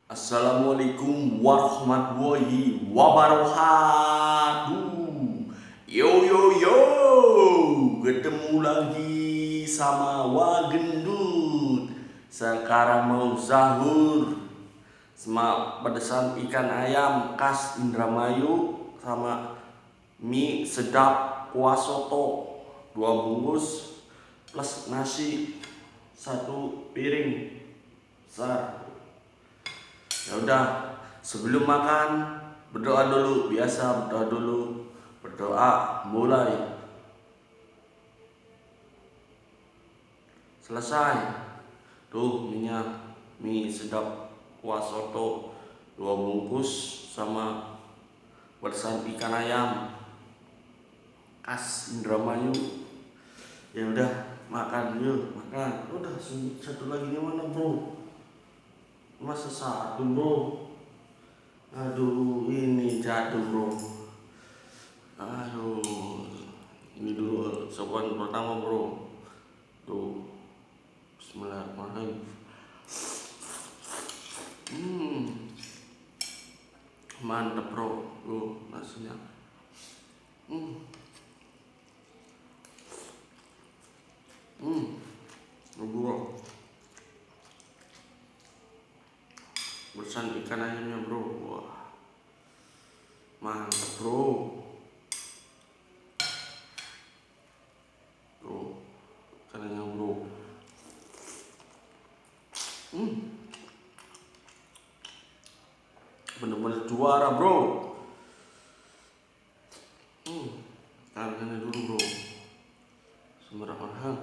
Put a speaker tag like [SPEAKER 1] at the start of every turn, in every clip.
[SPEAKER 1] Assalamualaikum warahmatullahi wabarakatuh. Yo yo yo, ketemu lagi sama Wagendut. Sekarang mau sahur sama pedesan ikan ayam khas Indramayu sama mie sedap kuah soto 2 bungkus plus nasi 1 piring besar. Ya udah, sebelum makan berdoa dulu, biasa berdoa dulu. Berdoa mulai. Selesai. Tuh minyak mie sedap kuah soto 2 bungkus sama pesan ikan ayam khas Indramayu. Ya udah, makan yuk, makan. Udah, satu lagi di mana, bro? Masa satu, bro? Aduh, ini jatuh, bro. Aduh, ini dulu sopan pertama, bro. Tuh, Bismillahirrahmanirrahim. Mantap, bro. Tuh nasinya. Hmm, bro. Bersan ikan ayamnya, bro. Wah, mantap, bro. Tuh, ikan ayam, bro. Bener-bener juara, bro. Harganya dulu, bro. Sembarang.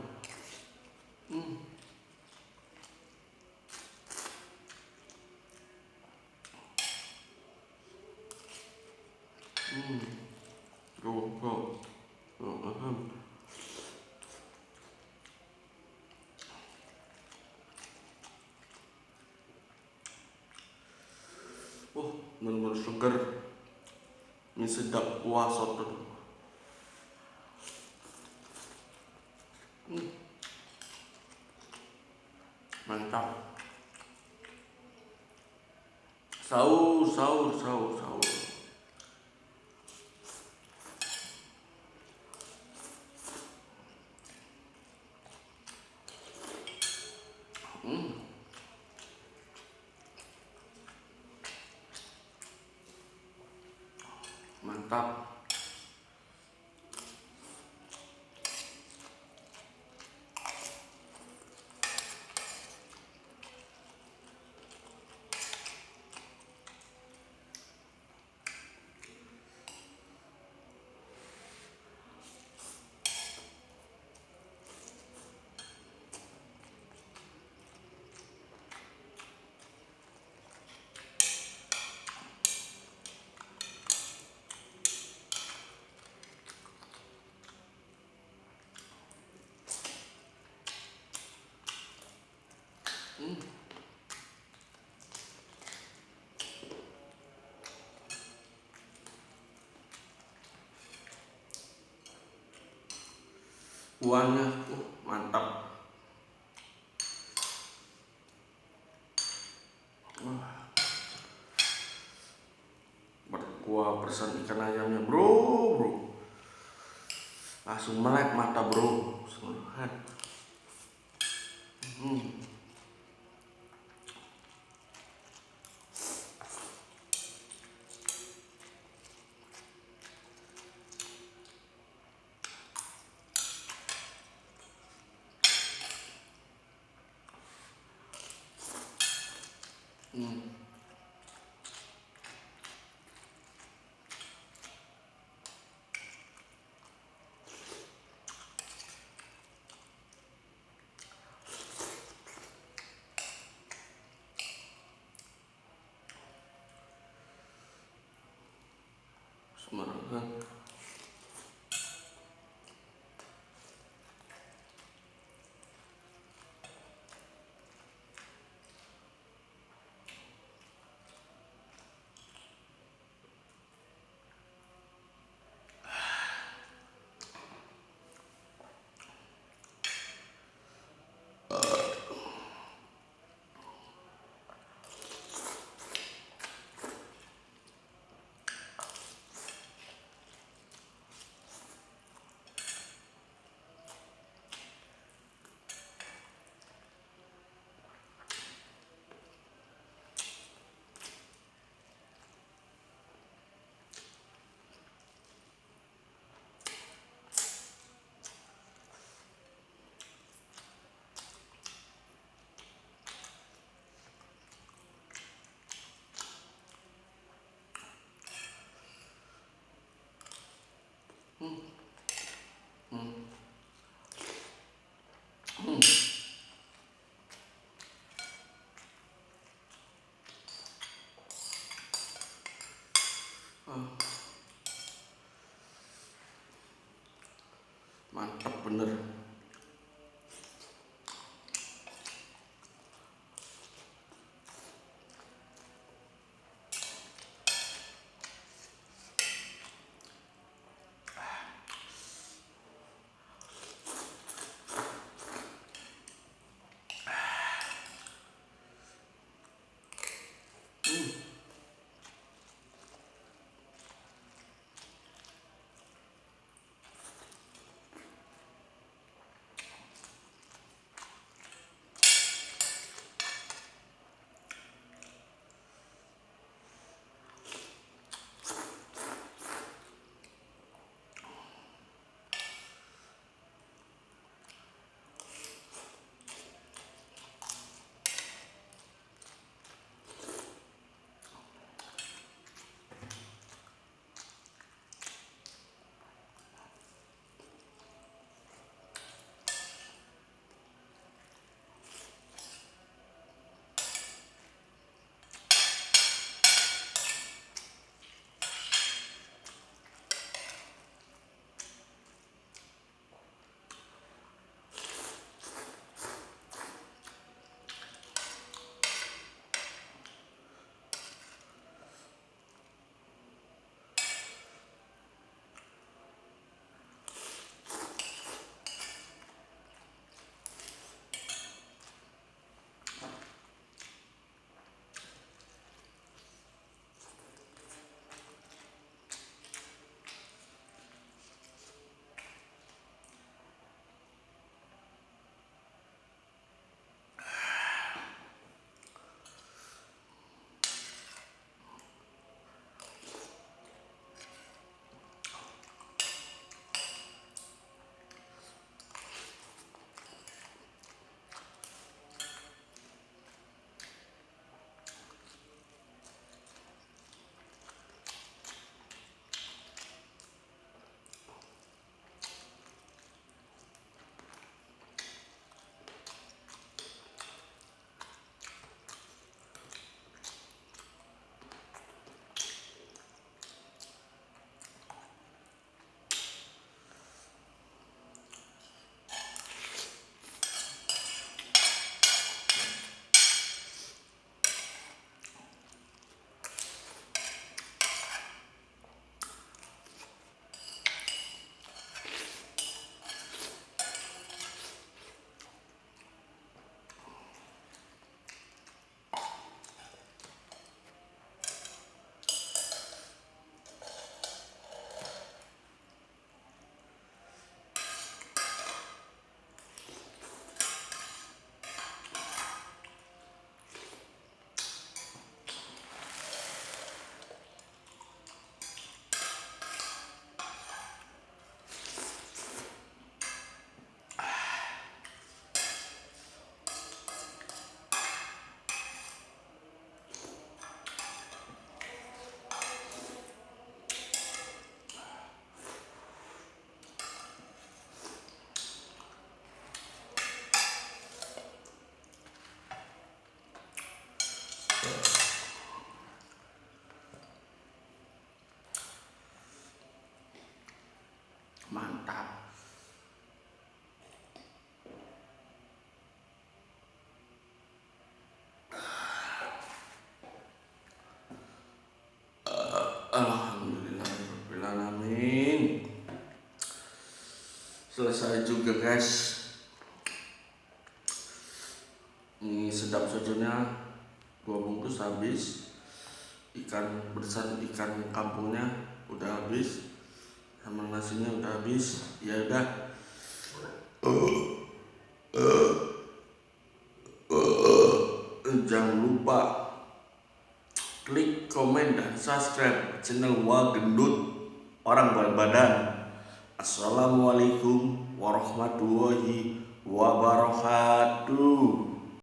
[SPEAKER 1] Bro. Tuh. Bener-bener seger. Ini sedap kuah soto. Mantap. Sahur. Mantap. Kuahnya mantap. Berkuah persen ikan ayamnya, bro. Langsung melek mata, bro. Sembarang. Mantap bener. Mantap. Alhamdulillahirrahmanirrahim. Selesai juga guys. Ini sedap sojonya, 2 bungkus habis. Ikan besar, ikan kampungnya udah habis, sama nasinya udah habis. Ya udah, jangan lupa klik, komen, dan subscribe channel Wagendut Orang Berbadan. Assalamualaikum warahmatullahi wabarakatuh.